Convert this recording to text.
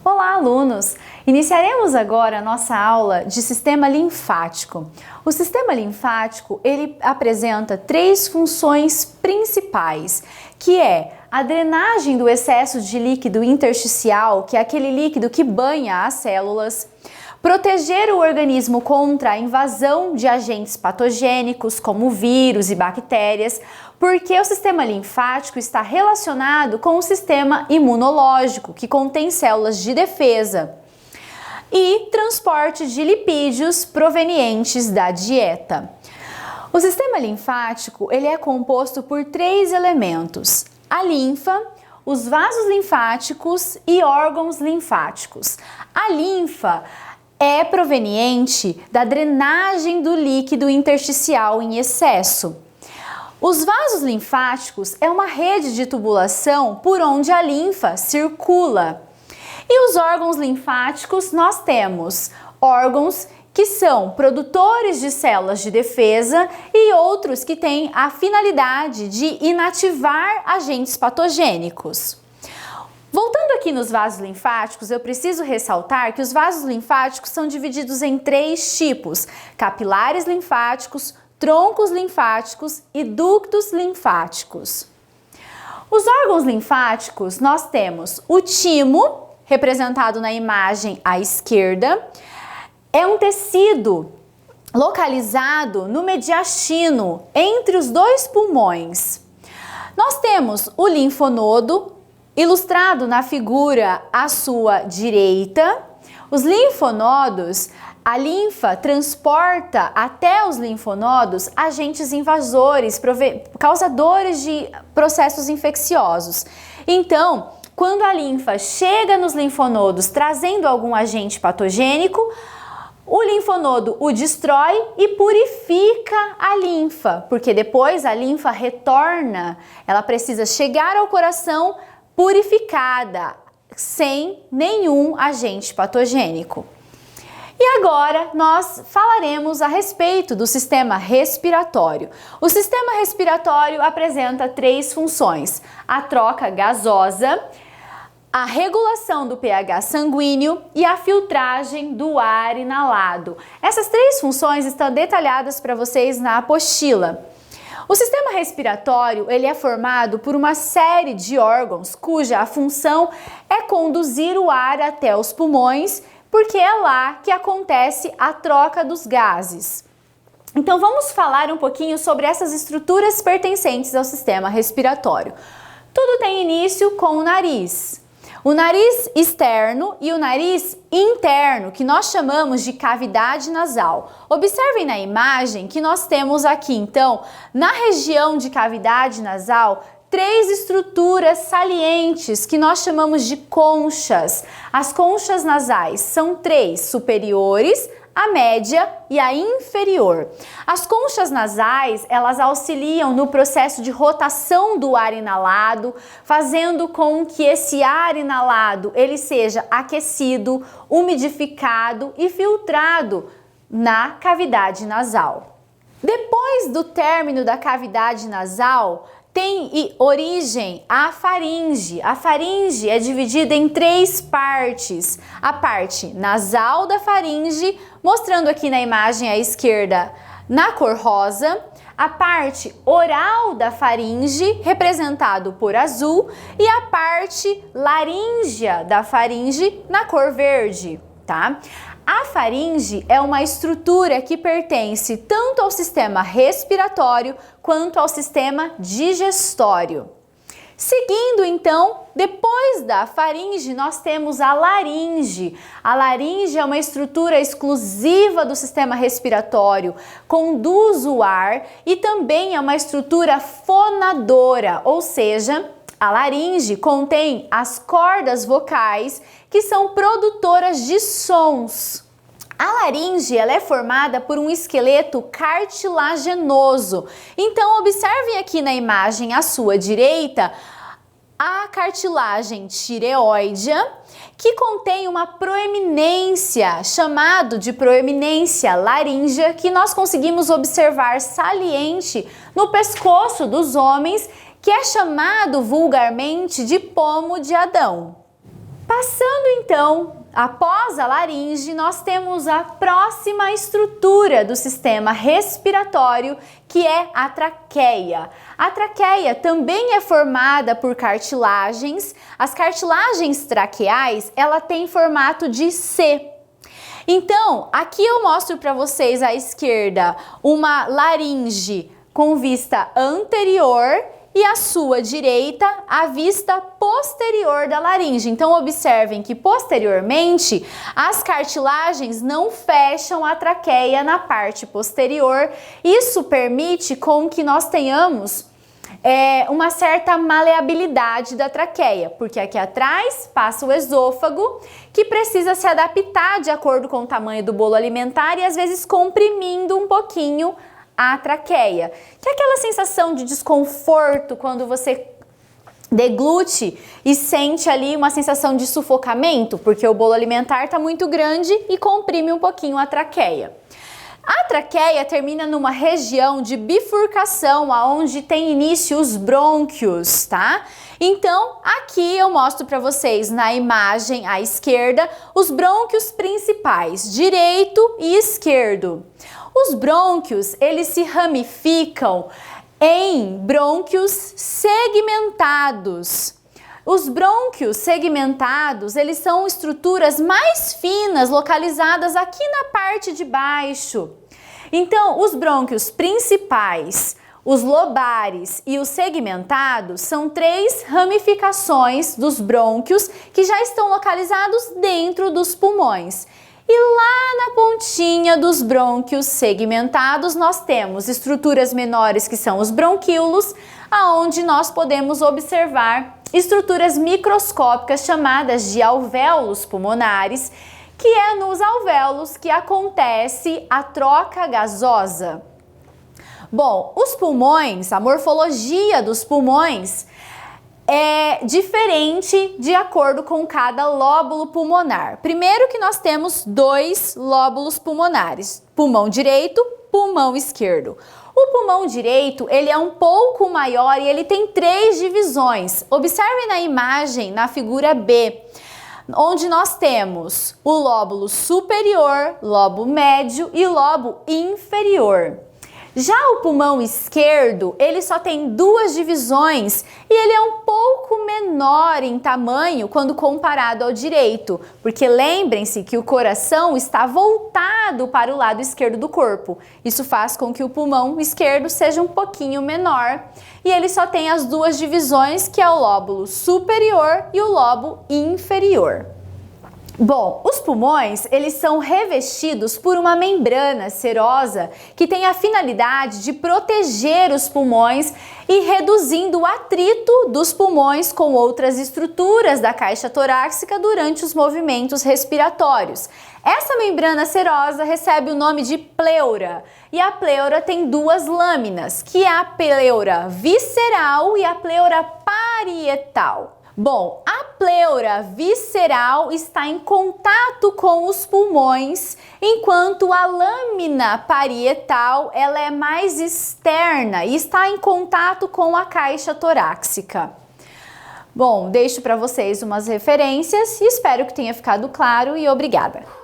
Olá, alunos! Iniciaremos agora a nossa aula de sistema linfático. O sistema linfático, ele apresenta três funções principais, que é a drenagem do excesso de líquido intersticial, que é aquele líquido que banha as células, proteger o organismo contra a invasão de agentes patogênicos, como vírus e bactérias, porque o sistema linfático está relacionado com o sistema imunológico, que contém células de defesa, e transporte de lipídios provenientes da dieta. O sistema linfático, ele é composto por três elementos: a linfa, os vasos linfáticos e órgãos linfáticos. A linfa é proveniente da drenagem do líquido intersticial em excesso. Os vasos linfáticos é uma rede de tubulação por onde a linfa circula. E os órgãos linfáticos, nós temos órgãos que são produtores de células de defesa e outros que têm a finalidade de inativar agentes patogênicos. Voltando aqui nos vasos linfáticos, eu preciso ressaltar que os vasos linfáticos são divididos em três tipos: capilares linfáticos, troncos linfáticos e ductos linfáticos. Os órgãos linfáticos, nós temos o timo, representado na imagem à esquerda. É um tecido localizado no mediastino, entre os dois pulmões. Nós temos o linfonodo, ilustrado na figura à sua direita. Os linfonodos, a linfa transporta até os linfonodos agentes invasores, causadores de processos infecciosos. Então, quando a linfa chega nos linfonodos trazendo algum agente patogênico, o linfonodo o destrói e purifica a linfa, porque depois a linfa retorna, ela precisa chegar ao coração purificada, sem nenhum agente patogênico. E agora nós falaremos a respeito do sistema respiratório. O sistema respiratório apresenta três funções: a troca gasosa, a regulação do pH sanguíneo e a filtragem do ar inalado. Essas três funções estão detalhadas para vocês na apostila. O sistema respiratório, ele é formado por uma série de órgãos cuja a função é conduzir o ar até os pulmões, porque é lá que acontece a troca dos gases. Então vamos falar um pouquinho sobre essas estruturas pertencentes ao sistema respiratório. Tudo tem início com o nariz. O nariz externo e o nariz interno, que nós chamamos de cavidade nasal. Observem na imagem que nós temos aqui, então, na região de cavidade nasal, três estruturas salientes que nós chamamos de conchas. As conchas nasais são três: superiores, a média e a inferior. As conchas nasais, elas auxiliam no processo de rotação do ar inalado, fazendo com que esse ar inalado ele seja aquecido, umidificado e filtrado na cavidade nasal. Depois do término da cavidade nasal, tem origem a faringe. A faringe é dividida em três partes: a parte nasal da faringe, mostrando aqui na imagem à esquerda na cor rosa, a parte oral da faringe, representado por azul, e a parte laríngea da faringe na cor verde, tá? A faringe é uma estrutura que pertence tanto ao sistema respiratório quanto ao sistema digestório. Seguindo então, depois da faringe, nós temos a laringe. A laringe é uma estrutura exclusiva do sistema respiratório, conduz o ar e também é uma estrutura fonadora, ou seja, a laringe contém as cordas vocais que são produtoras de sons. A laringe ela é formada por um esqueleto cartilaginoso. Então, observem aqui na imagem à sua direita a cartilagem tireoidea, que contém uma proeminência, chamado de proeminência laríngea, que nós conseguimos observar saliente no pescoço dos homens, que é chamado vulgarmente de pomo de Adão. Passando então, após a laringe, nós temos a próxima estrutura do sistema respiratório, que é a traqueia. A traqueia também é formada por cartilagens. As cartilagens traqueais, ela tem formato de C. Então, aqui eu mostro para vocês à esquerda uma laringe com vista anterior e à sua direita a vista posterior da laringe. Então observem que posteriormente as cartilagens não fecham a traqueia na parte posterior. Isso permite com que nós tenhamos uma certa maleabilidade da traqueia, porque aqui atrás passa o esôfago, que precisa se adaptar de acordo com o tamanho do bolo alimentar e às vezes comprimindo um pouquinho a traqueia, que é aquela sensação de desconforto quando você deglute e sente ali uma sensação de sufocamento, porque o bolo alimentar está muito grande e comprime um pouquinho a traqueia. A traqueia termina numa região de bifurcação, onde tem início os brônquios, tá? Então, aqui eu mostro para vocês na imagem à esquerda os brônquios principais, direito e esquerdo. Os brônquios, eles se ramificam em brônquios segmentados. Os brônquios segmentados, eles são estruturas mais finas, localizadas aqui na parte de baixo. Então, os brônquios principais, os lobares e os segmentados são 3 ramificações dos brônquios que já estão localizados dentro dos pulmões. E lá na pontinha dos brônquios segmentados nós temos estruturas menores que são os bronquíolos, aonde nós podemos observar estruturas microscópicas chamadas de alvéolos pulmonares, que é nos alvéolos que acontece a troca gasosa. Bom, os pulmões, a morfologia dos pulmões é diferente de acordo com cada lóbulo pulmonar. Primeiro que nós temos 2 lóbulos pulmonares, pulmão direito, pulmão esquerdo. O pulmão direito, ele é um pouco maior e ele tem 3 divisões. Observe na imagem, na figura B, onde nós temos o lóbulo superior, lobo médio e lobo inferior. Já o pulmão esquerdo, ele só tem 2 divisões e ele é um pouco menor em tamanho quando comparado ao direito, porque lembrem-se que o coração está voltado para o lado esquerdo do corpo. Isso faz com que o pulmão esquerdo seja um pouquinho menor e ele só tem as 2 divisões, que é o lóbulo superior e o lobo inferior. Bom, os pulmões, eles são revestidos por uma membrana serosa que tem a finalidade de proteger os pulmões e reduzindo o atrito dos pulmões com outras estruturas da caixa torácica durante os movimentos respiratórios. Essa membrana serosa recebe o nome de pleura e a pleura tem 2 lâminas, que é a pleura visceral e a pleura parietal. Bom, a pleura visceral está em contato com os pulmões, enquanto a lâmina parietal ela é mais externa e está em contato com a caixa torácica. Bom, deixo para vocês umas referências e espero que tenha ficado claro e obrigada!